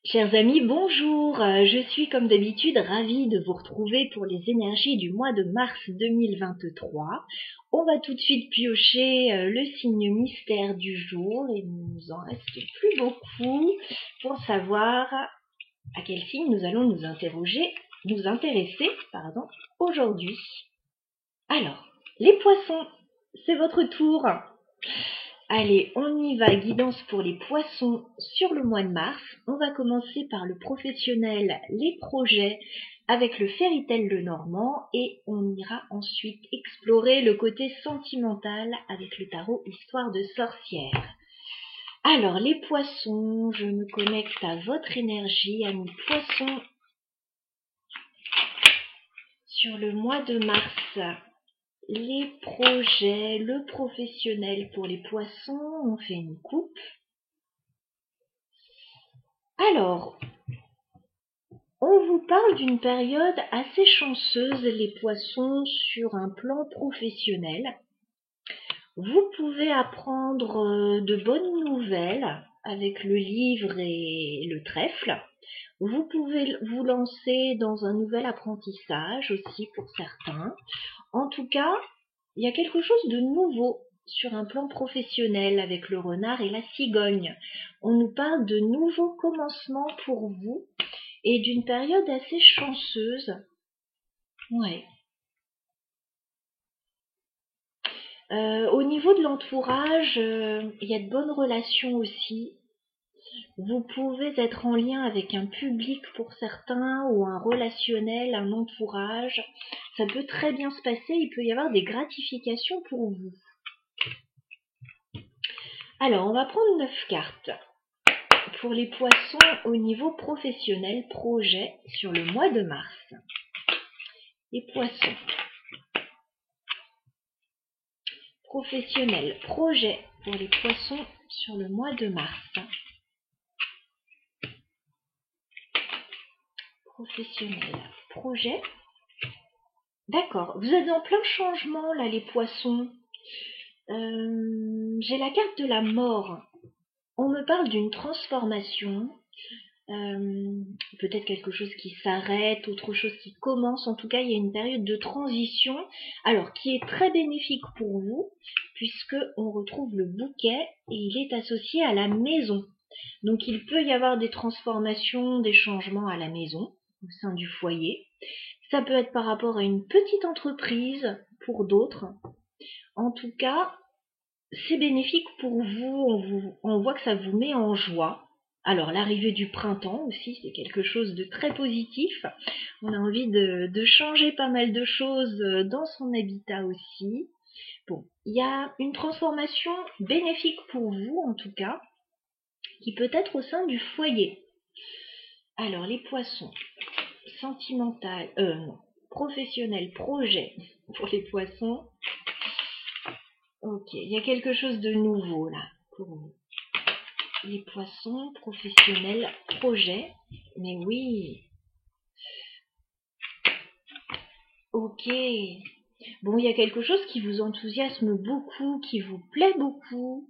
Chers amis, bonjour. Je suis comme d'habitude ravie de vous retrouver pour les énergies du mois de mars 2023. On va tout de suite piocher le signe mystère du jour et il ne nous en reste plus beaucoup pour savoir à quel signe nous allons nous intéresser aujourd'hui. Alors, les poissons, c'est votre tour. Allez, on y va, guidance pour les poissons sur le mois de mars. On va commencer par le professionnel, les projets avec le Fairytale Lenormand et on ira ensuite explorer le côté sentimental avec le tarot Histoire de sorcière. Alors, les poissons, je me connecte à votre énergie, amis poissons, sur le mois de mars. Les projets, le professionnel pour les poissons, on fait une coupe. Alors, on vous parle d'une période assez chanceuse, les poissons, sur un plan professionnel. Vous pouvez apprendre de bonnes nouvelles avec le livre et le trèfle. Vous pouvez vous lancer dans un nouvel apprentissage aussi pour certains. En tout cas, il y a quelque chose de nouveau sur un plan professionnel avec le renard et la cigogne. On nous parle de nouveaux commencements pour vous et d'une période assez chanceuse. Ouais. Au niveau de l'entourage, il y a de bonnes relations aussi. Vous pouvez être en lien avec un public pour certains ou un relationnel, un entourage. Ça peut très bien se passer, il peut y avoir des gratifications pour vous. Alors, on va prendre 9 cartes pour les poissons au niveau professionnel, projet sur le mois de mars. Les poissons. Professionnel, projet pour les poissons sur le mois de mars. Professionnel, projet. D'accord, vous êtes en plein changement là les poissons. J'ai la carte de la mort. On me parle d'une transformation. Peut-être quelque chose qui s'arrête, autre chose qui commence. En tout cas, il y a une période de transition, alors qui est très bénéfique pour vous, puisque on retrouve le bouquet et il est associé à la maison. Donc, il peut y avoir des transformations, des changements à la maison, au sein du foyer. Ça peut être par rapport à une petite entreprise pour d'autres. En tout cas, c'est bénéfique pour vous. On voit que ça vous met en joie. Alors, l'arrivée du printemps aussi, c'est quelque chose de très positif. On a envie de changer pas mal de choses dans son habitat aussi. Bon, il y a une transformation bénéfique pour vous, en tout cas, qui peut être au sein du foyer. Alors, les poissons, sentimental, non, professionnel, projet pour les poissons. Ok, il y a quelque chose de nouveau là pour vous. Les poissons, professionnels, projet. Mais oui. Ok. Bon, il y a quelque chose qui vous enthousiasme beaucoup, qui vous plaît beaucoup.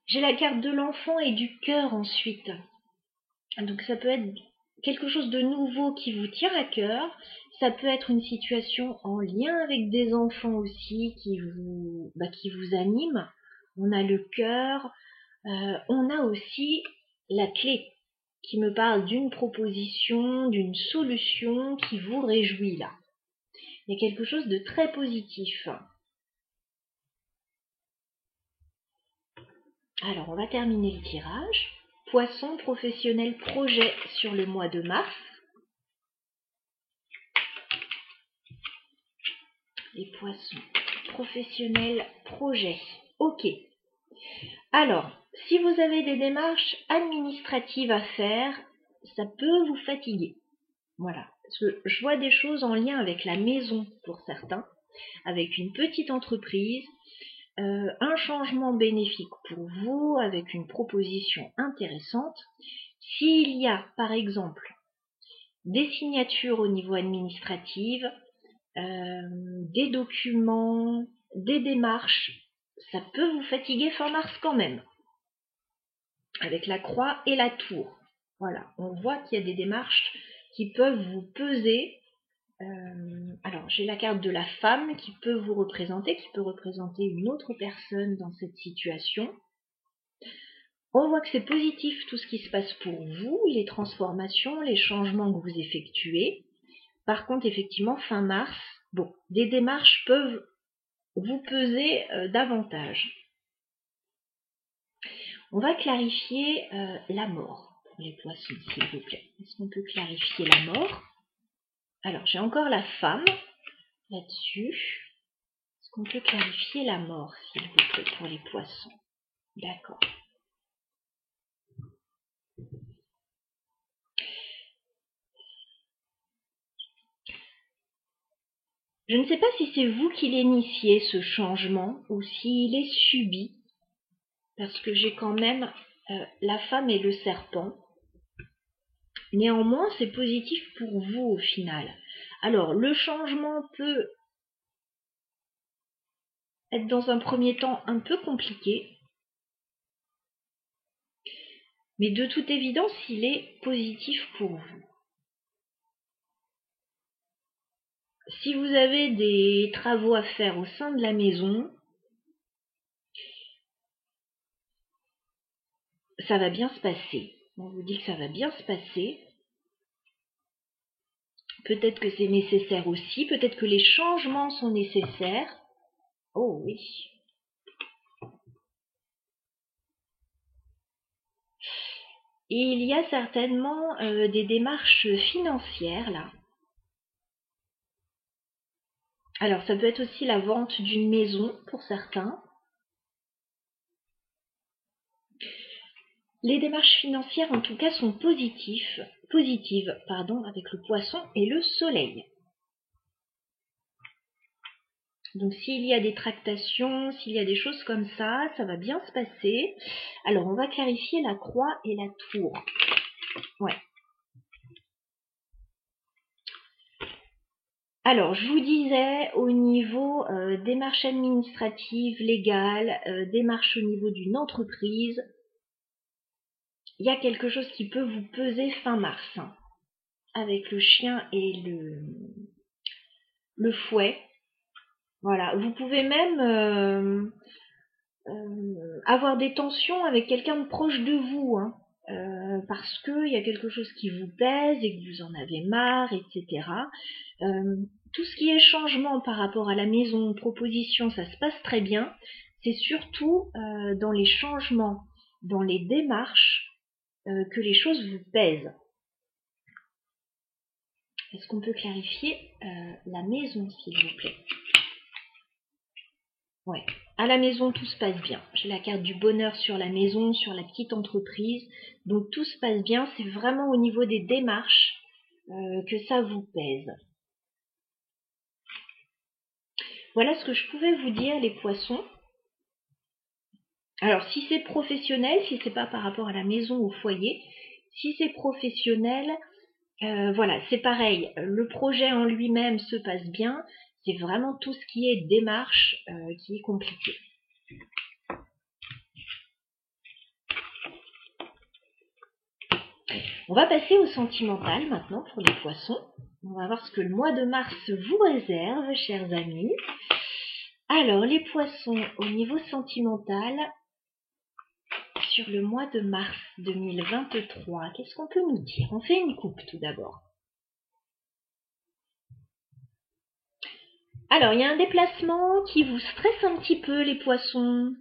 J'ai la carte de l'enfant et du cœur ensuite. Donc ça peut être quelque chose de nouveau qui vous tient à cœur. Ça peut être une situation en lien avec des enfants aussi qui vous anime. On a le cœur. On a aussi la clé qui me parle d'une proposition, d'une solution qui vous réjouit là. Il y a quelque chose de très positif. Alors, on va terminer le tirage. Poisson professionnel projet sur le mois de mars. Les poissons professionnels projet. Ok. Alors, si vous avez des démarches administratives à faire, ça peut vous fatiguer. Voilà. Parce que je vois des choses en lien avec la maison pour certains, avec une petite entreprise, un changement bénéfique pour vous avec une proposition intéressante. S'il y a, par exemple, des signatures au niveau administratif, des documents, des démarches, ça peut vous fatiguer fin mars quand même, avec la croix et la tour. Voilà, on voit qu'il y a des démarches qui peuvent vous peser. Alors, j'ai la carte de la femme qui peut vous représenter, qui peut représenter une autre personne dans cette situation. On voit que c'est positif tout ce qui se passe pour vous, les transformations, les changements que vous effectuez. Par contre, effectivement, fin mars, bon, des démarches peuvent vous peser davantage. On va clarifier la mort pour les poissons, s'il vous plaît. Est-ce qu'on peut clarifier la mort? Alors, j'ai encore la femme là-dessus. Est-ce qu'on peut clarifier la mort, s'il vous plaît, pour les poissons? D'accord. Je ne sais pas si c'est vous qui l'initiez, ce changement, ou s'il est subi, parce que j'ai quand même la femme et le serpent. Néanmoins, c'est positif pour vous au final. Alors, le changement peut être dans un premier temps un peu compliqué, mais de toute évidence, il est positif pour vous. Si vous avez des travaux à faire au sein de la maison, ça va bien se passer. On vous dit que ça va bien se passer. Peut-être que c'est nécessaire aussi, peut-être que les changements sont nécessaires. Oh oui. Et il y a certainement des démarches financières là. Alors ça peut être aussi la vente d'une maison pour certains. Les démarches financières en tout cas sont positives, avec le poisson et le soleil. Donc s'il y a des tractations, s'il y a des choses comme ça, ça va bien se passer. Alors on va clarifier la croix et la tour. Ouais. Alors je vous disais au niveau démarches administratives, légales, démarches au niveau d'une entreprise, il y a quelque chose qui peut vous peser fin mars. Hein, avec le chien et le fouet. Voilà, vous pouvez même avoir des tensions avec quelqu'un de proche de vous, hein, parce qu'il y a quelque chose qui vous pèse et que vous en avez marre, etc. Tout ce qui est changement par rapport à la maison, proposition, ça se passe très bien. C'est surtout dans les changements, dans les démarches, que les choses vous pèsent. Est-ce qu'on peut clarifier la maison, s'il vous plaît? Ouais. À la maison, tout se passe bien. J'ai la carte du bonheur sur la maison, sur la petite entreprise. Donc tout se passe bien. C'est vraiment au niveau des démarches que ça vous pèse. Voilà ce que je pouvais vous dire, les poissons. Alors si c'est professionnel, si c'est pas par rapport à la maison, au foyer, si c'est professionnel, voilà, c'est pareil. Le projet en lui-même se passe bien. C'est vraiment tout ce qui est démarche qui est compliqué. On va passer au sentimental maintenant pour les poissons. On va voir ce que le mois de mars vous réserve, chers amis. Alors, les poissons, au niveau sentimental, sur le mois de mars 2023, qu'est-ce qu'on peut nous dire? On fait une coupe tout d'abord. Alors, il y a un déplacement qui vous stresse un petit peu, les poissons.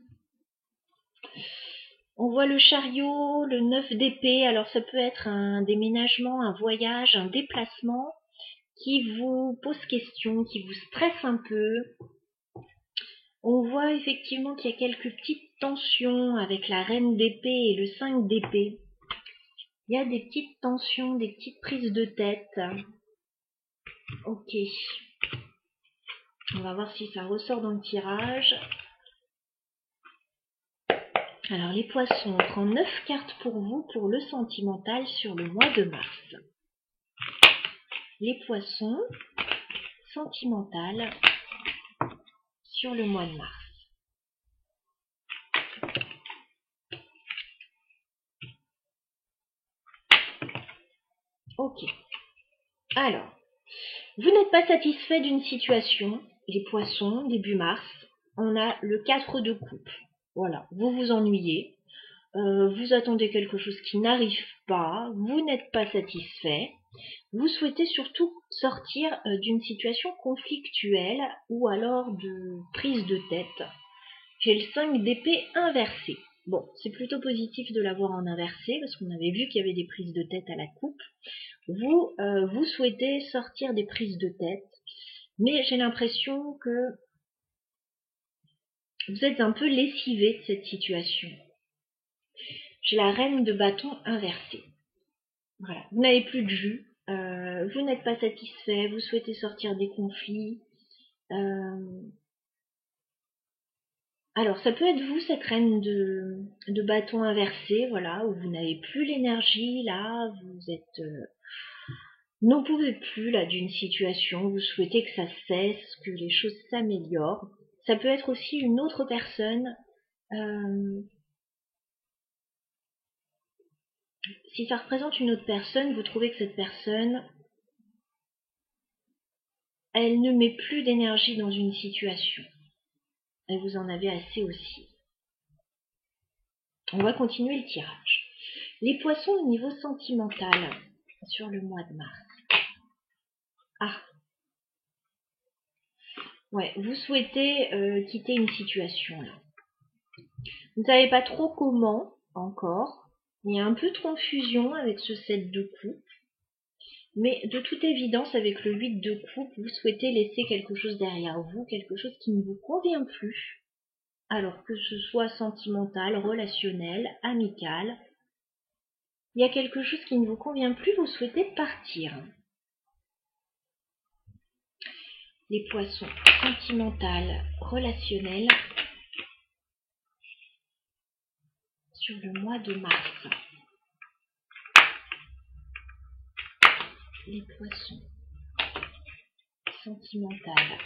On voit le chariot, le 9 d'épée. Alors, ça peut être un déménagement, un voyage, un déplacement qui vous pose question, qui vous stresse un peu. On voit effectivement qu'il y a quelques petites tensions avec la reine d'épée et le 5 d'épée. Il y a des petites tensions, des petites prises de tête. Ok. On va voir si ça ressort dans le tirage. Alors les poissons, on prend 9 cartes pour vous pour le sentimental sur le mois de mars. Les poissons, sentimental sur le mois de mars. Ok. Alors, vous n'êtes pas satisfait d'une situation, les poissons, début mars. On a le 4 de coupe. Voilà, vous vous ennuyez. Vous attendez quelque chose qui n'arrive pas. Vous n'êtes pas satisfait. Vous souhaitez surtout sortir d'une situation conflictuelle ou alors de prise de tête. J'ai le 5 d'épée inversé. Bon, c'est plutôt positif de l'avoir en inversé parce qu'on avait vu qu'il y avait des prises de tête à la coupe. Vous souhaitez sortir des prises de tête, mais j'ai l'impression que vous êtes un peu lessivé de cette situation. J'ai la reine de bâton inversée. Voilà, vous n'avez plus de jus, vous n'êtes pas satisfait, vous souhaitez sortir des conflits. Alors, ça peut être vous, cette reine de bâton inversé, voilà, où vous n'avez plus l'énergie, là, vous êtes... n'en pouvez plus, là, d'une situation, vous souhaitez que ça cesse, que les choses s'améliorent. Ça peut être aussi une autre personne. Si ça représente une autre personne, vous trouvez que cette personne, elle ne met plus d'énergie dans une situation. Et vous en avez assez aussi. On va continuer le tirage. Les poissons au niveau sentimental sur le mois de mars. Ah, ouais, vous souhaitez quitter une situation là. Vous ne savez pas trop comment encore. Il y a un peu de confusion avec ce 7 de coupe. Mais de toute évidence, avec le 8 de coupe, vous souhaitez laisser quelque chose derrière vous, quelque chose qui ne vous convient plus. Alors que ce soit sentimental, relationnel, amical, il y a quelque chose qui ne vous convient plus, vous souhaitez partir. Les poissons, sentimental, relationnel, sur le mois de mars. Les poissons, sentimental,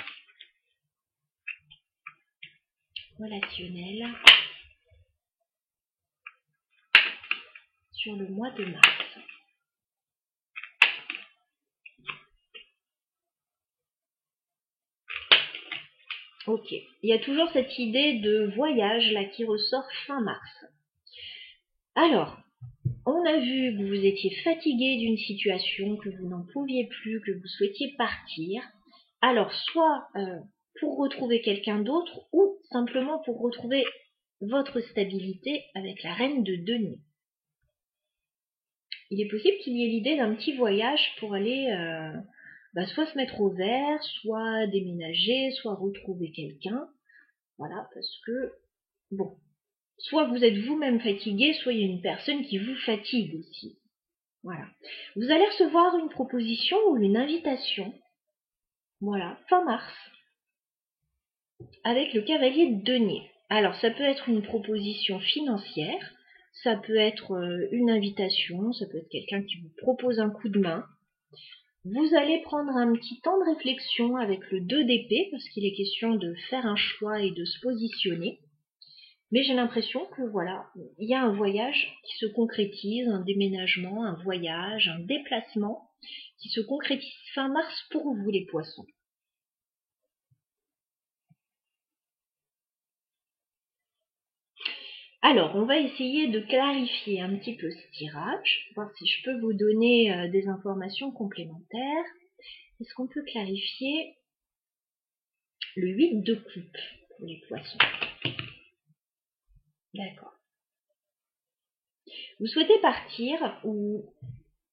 relationnel, sur le mois de mars. Ok, il y a toujours cette idée de voyage là qui ressort fin mars. Alors, on a vu que vous étiez fatigué d'une situation, que vous n'en pouviez plus, que vous souhaitiez partir. Alors, soit pour retrouver quelqu'un d'autre, ou simplement pour retrouver votre stabilité avec la reine de denier. Il est possible qu'il y ait l'idée d'un petit voyage pour aller soit se mettre au vert, soit déménager, soit retrouver quelqu'un. Voilà, parce que, bon, soit vous êtes vous-même fatigué, soit il y a une personne qui vous fatigue aussi. Voilà. Vous allez recevoir une proposition ou une invitation. Voilà, fin mars. Avec le cavalier de denier. Alors, ça peut être une proposition financière, ça peut être une invitation, ça peut être quelqu'un qui vous propose un coup de main. Vous allez prendre un petit temps de réflexion avec le 2 d'épée, parce qu'il est question de faire un choix et de se positionner. Mais j'ai l'impression que voilà, il y a un voyage qui se concrétise, un déménagement, un voyage, un déplacement qui se concrétise fin mars pour vous les poissons. Alors, on va essayer de clarifier un petit peu ce tirage, voir si je peux vous donner des informations complémentaires. Est-ce qu'on peut clarifier le 8 de coupe pour les poissons? D'accord. Vous souhaitez partir ou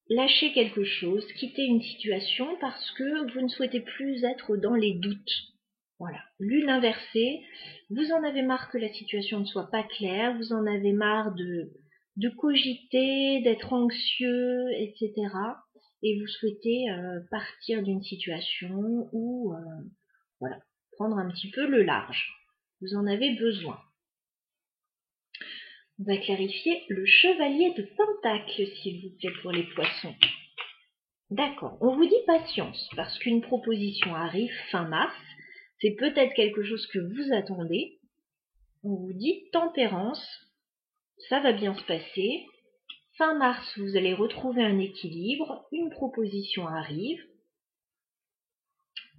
lâcher quelque chose, quitter une situation parce que vous ne souhaitez plus être dans les doutes. Voilà, lune inversée, vous en avez marre que la situation ne soit pas claire, vous en avez marre de cogiter, d'être anxieux, etc. Et vous souhaitez partir d'une situation ou voilà, prendre un petit peu le large. Vous en avez besoin. On va clarifier le chevalier de Pentacle, s'il vous plaît, pour les poissons. D'accord, on vous dit patience, parce qu'une proposition arrive fin mars, c'est peut-être quelque chose que vous attendez. On vous dit tempérance, ça va bien se passer, Fin mars, vous allez retrouver un équilibre, une proposition arrive.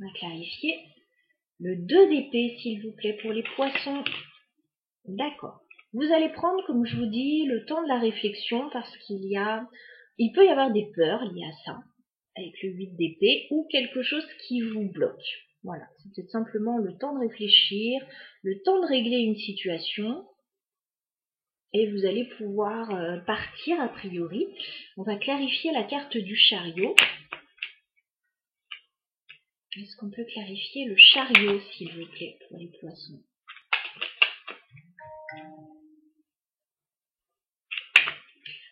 On va clarifier. Le 2 d'épée, s'il vous plaît, pour les poissons. D'accord. Vous allez prendre, comme je vous dis, le temps de la réflexion parce il peut y avoir des peurs liées à ça, avec le 8 d'épée, ou quelque chose qui vous bloque. Voilà, c'est peut-être simplement le temps de réfléchir, le temps de régler une situation, et vous allez pouvoir partir a priori. On va clarifier la carte du chariot. Est-ce qu'on peut clarifier le chariot, s'il vous plaît, pour les poissons?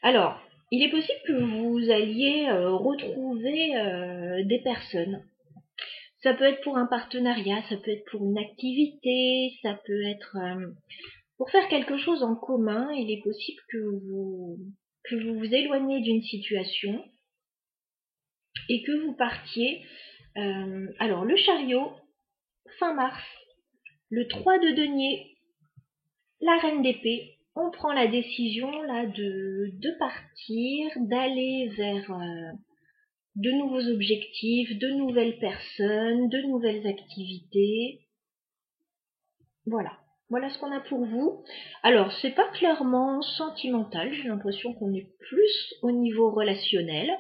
Alors, il est possible que vous alliez retrouver des personnes. Ça peut être pour un partenariat, ça peut être pour une activité, ça peut être pour faire quelque chose en commun. Il est possible que vous vous éloigniez d'une situation et que vous partiez. Alors, le chariot, fin mars, le 3 de denier, la reine d'épée. On prend la décision là de partir, d'aller vers de nouveaux objectifs, de nouvelles personnes, de nouvelles activités. Voilà. Voilà ce qu'on a pour vous. Alors, c'est pas clairement sentimental, j'ai l'impression qu'on est plus au niveau relationnel.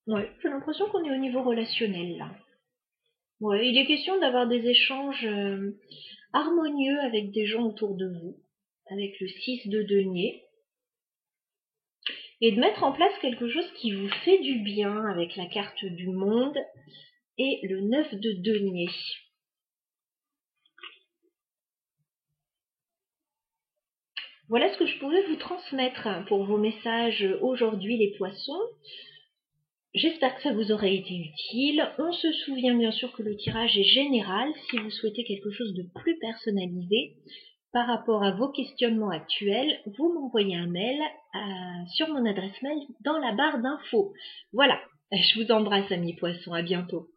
Ouais, j'ai l'impression qu'on est au niveau relationnel là. Ouais, il est question d'avoir des échanges harmonieux avec des gens autour de vous, avec le 6 de denier, et de mettre en place quelque chose qui vous fait du bien avec la carte du monde et le 9 de denier. Voilà ce que je pouvais vous transmettre pour vos messages aujourd'hui, les poissons. J'espère que ça vous aurait été utile. On se souvient bien sûr que le tirage est général. Si vous souhaitez quelque chose de plus personnalisé par rapport à vos questionnements actuels, vous m'envoyez un mail sur mon adresse mail dans la barre d'infos. Voilà, je vous embrasse amis poissons, à bientôt.